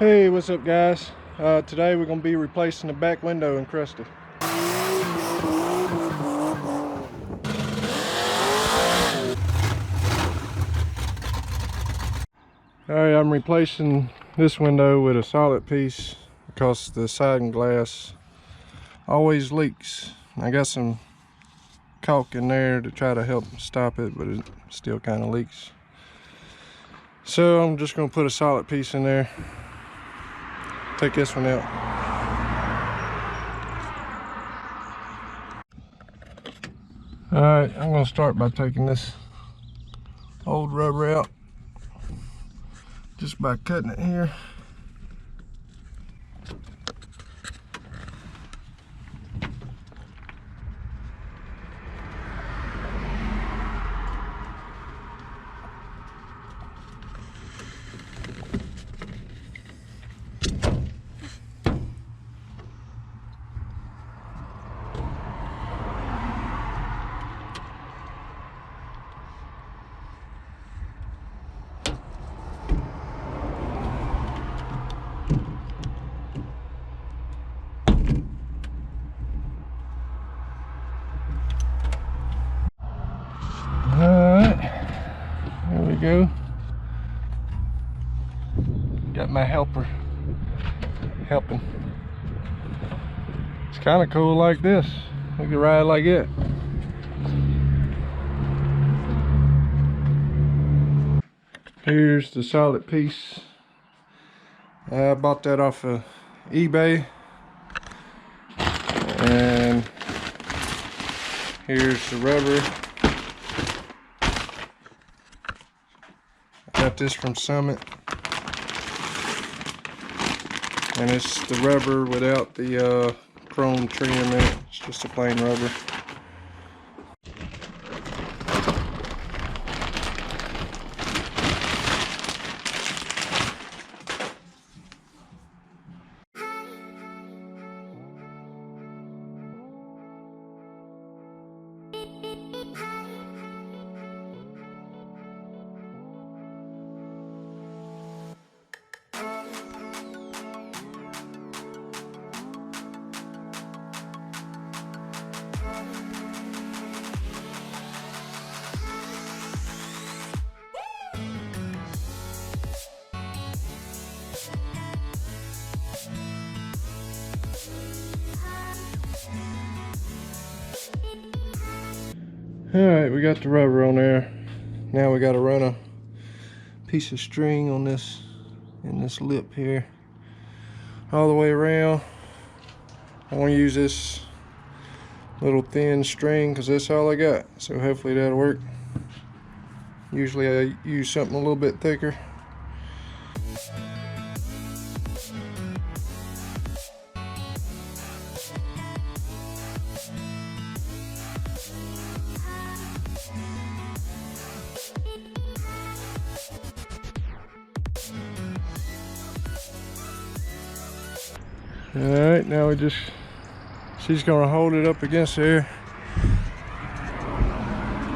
Hey, what's up guys? Today we're going to be replacing the back window encrusted. Alright, I'm replacing this window with a solid piece because the siding glass always leaks. I got some caulk in there to try to help stop it, but it still kind of leaks. So I'm just going to put a solid piece in there. Take this one out. Alright, I'm going to start by taking this old rubber out just by cutting it here. Alright, there we go. Got my helper helping. It's kind of cool like this. We can ride like it. Here's the solid piece. I bought that off of eBay. And here's the rubber. Got this from Summit, and it's the rubber without the chrome trim in it. It's just a plain rubber. Alright, we got the rubber on there. Now we got to run a piece of string on this, in this lip here, all the way around. I want to use this little thin string because that's all I got, so hopefully that'll work. Usually I use something a little bit thicker. Alright, now she's gonna hold it up against there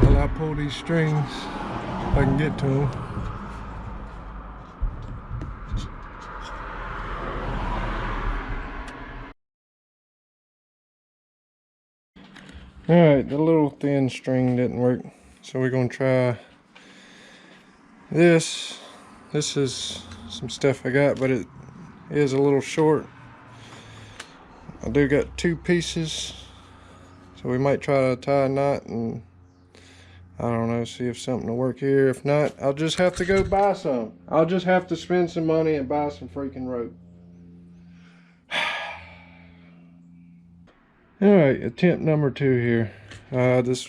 while I pull these strings if I can get to them. Alright, the little thin string didn't work, so we're gonna try this. This is some stuff I got, but it is a little short. I do got two pieces, so we might try to tie a knot and I don't know, see if something will work here. If not, I'll just have to go buy some. I'll just have to spend some money and buy some freaking rope. Alright, attempt number 2 here. This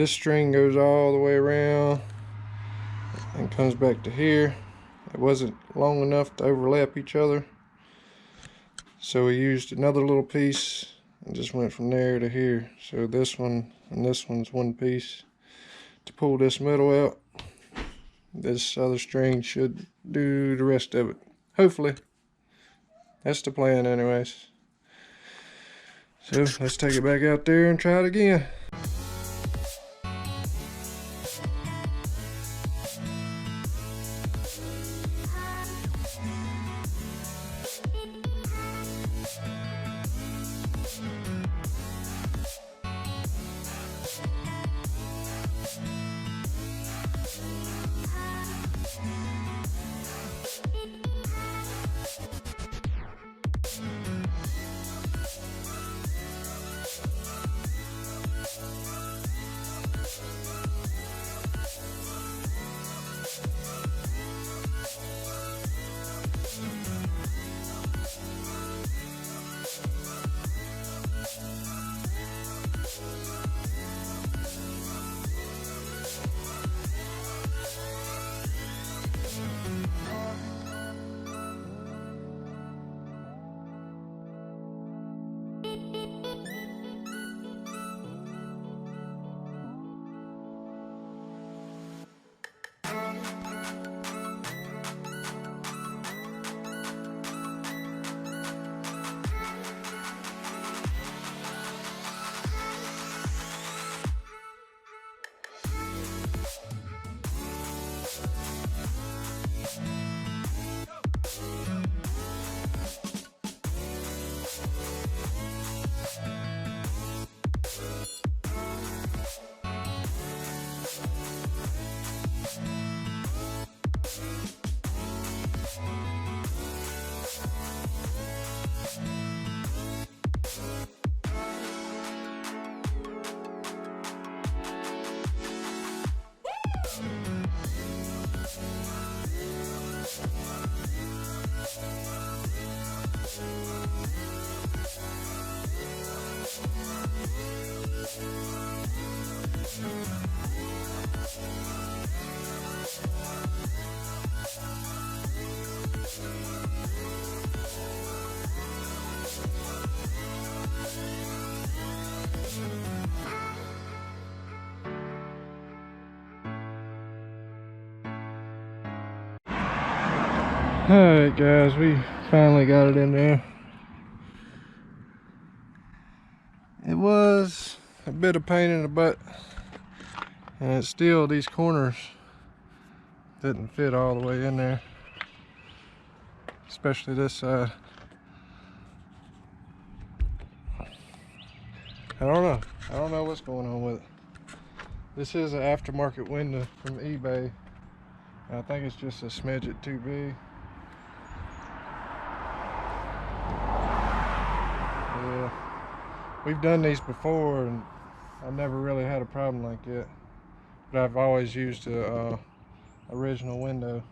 string goes all the way around and comes back to here. It wasn't long enough to overlap each other, so we used another little piece and just went from there to here. So this one and this one's one piece. To pull this middle out, this other string should do the rest of it. Hopefully. That's the plan anyways. So let's take it back out there and try it again. Alright guys, we finally got it in there. It was a bit of pain in the butt, and it's still, these corners didn't fit all the way in there, especially this side. I don't know what's going on with it. This is an aftermarket window from eBay. I think it's just a smidget too big. Yeah, we've done these before and I never really had a problem like that. But I've always used a original window.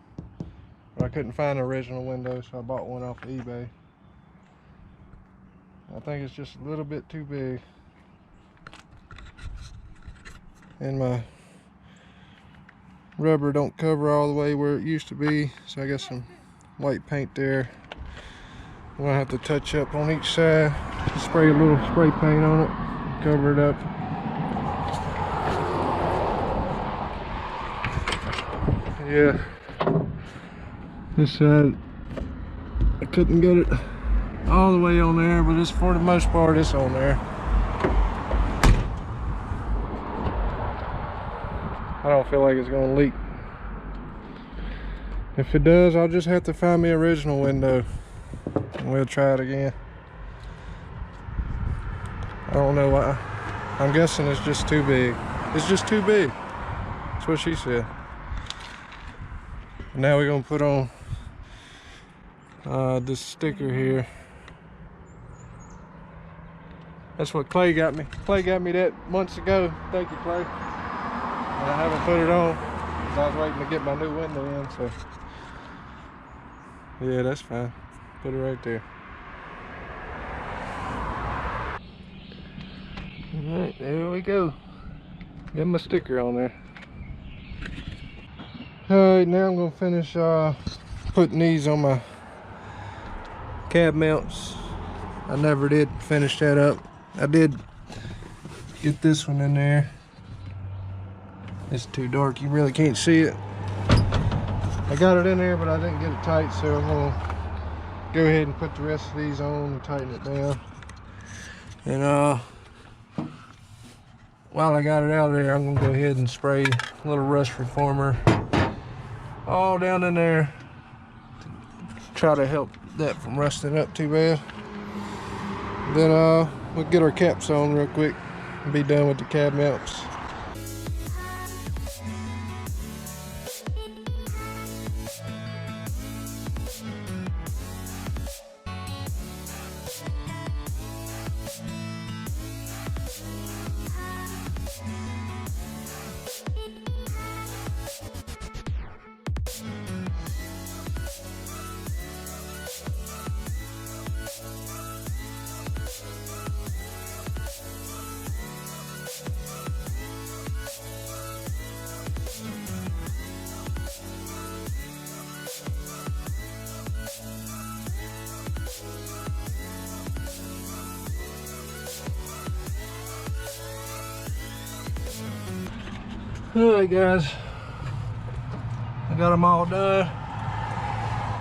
But I couldn't find an original window, so I bought one off of eBay. I think it's just a little bit too big. And my rubber don't cover all the way where it used to be, so I got some white paint there. I'm gonna have to touch up on each side, spray a little spray paint on it, cover it up. Yeah, this side I couldn't get it all the way on there, but it's, for the most part, it's on there. I don't feel like it's gonna leak. If it does, I'll just have to find me an original window and we'll try it again. I don't know why. I'm guessing it's just too big. It's just too big. That's what she said. Now we're gonna put on this sticker here. That's what Clay got me. Clay got me that months ago. Thank you, Clay. And I haven't put it on because I was waiting to get my new window in, so yeah, that's fine. Put it right there. Alright, there we go. Get my sticker on there. Alright, now I'm gonna finish putting these on my cab mounts. I never did finish that up. I did get this one in there. It's too dark, you really can't see it. I got it in there, but I didn't get it tight, so I'm gonna go ahead and put the rest of these on and tighten it down. And while I got it out of there, I'm gonna go ahead and spray a little rust reformer all down in there to try to help that from rusting up too bad. Then we'll get our caps on real quick and be done with the cab mounts. Alright guys, I got them all done.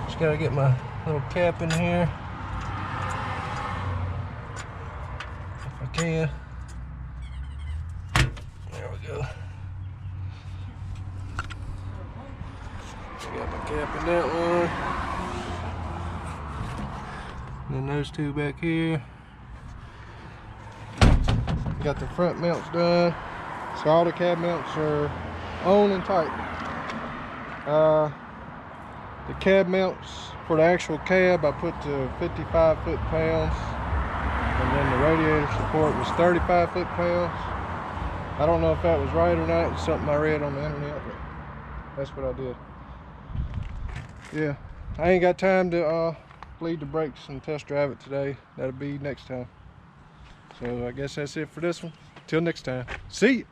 Just gotta get my little cap in here if I can. There we go. Got my cap in that one. And then those two back here. Got the front mounts done. So all the cab mounts are on and tight. The cab mounts for the actual cab, I put to 55 foot-pounds, and then the radiator support was 35 foot-pounds. I don't know if that was right or not. It's something I read on the internet, but that's what I did. Yeah, I ain't got time to bleed the brakes and test drive it today. That'll be next time. So I guess that's it for this one. Till next time. See ya.